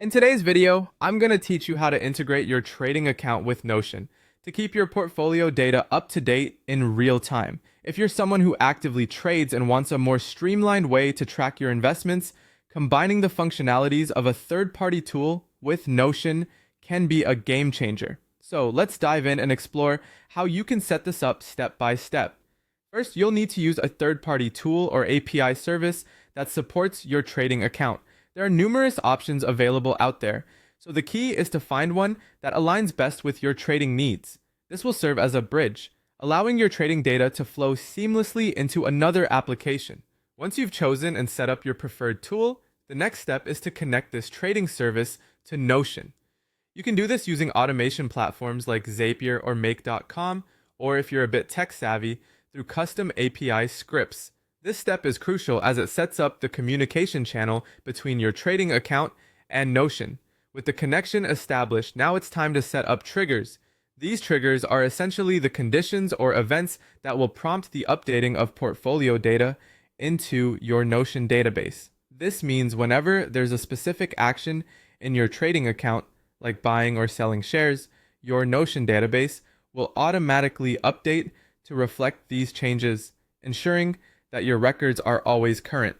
In today's video, I'm going to teach you how to integrate your trading account with Notion to keep your portfolio data up to date in real time. If you're someone who actively trades and wants a more streamlined way to track your investments, combining the functionalities of a third-party tool with Notion can be a game changer. So let's dive in and explore how you can set this up step by step. First, you'll need to use a third-party tool or API service that supports your trading account. There are numerous options available out there, so the key is to find one that aligns best with your trading needs. This will serve as a bridge, allowing your trading data to flow seamlessly into another application. Once you've chosen and set up your preferred tool, the next step is to connect this trading service to Notion. You can do this using automation platforms like Zapier or Make.com, or if you're a bit tech savvy, through custom API scripts. This step is crucial as it sets up the communication channel between your trading account and Notion. With the connection established, now it's time to set up triggers. These triggers are essentially the conditions or events that will prompt the updating of portfolio data into your Notion database. This means whenever there's a specific action in your trading account, like buying or selling shares, your Notion database will automatically update to reflect these changes, ensuring that your records are always current.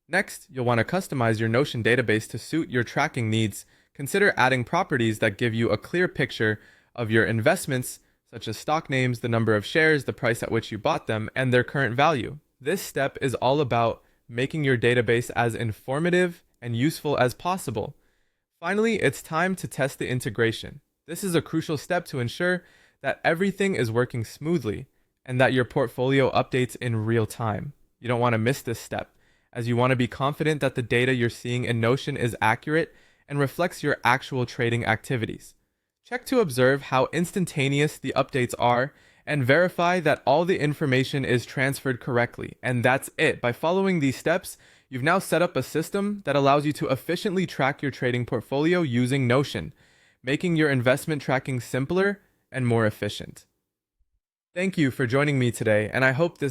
Next, you'll want to customize your Notion database to suit your tracking needs. Consider adding properties that give you a clear picture of your investments, such as stock names, the number of shares, the price at which you bought them, and their current value. This step is all about making your database as informative and useful as possible. Finally, it's time to test the integration. This is a crucial step to ensure that everything is working smoothly and that your portfolio updates in real time. You don't want to miss this step, as you want to be confident that the data you're seeing in Notion is accurate and reflects your actual trading activities. Check to observe how instantaneous the updates are and verify that all the information is transferred correctly. And that's it. By following these steps, you've now set up a system that allows you to efficiently track your trading portfolio using Notion, making your investment tracking simpler and more efficient. Thank you for joining me today, and I hope this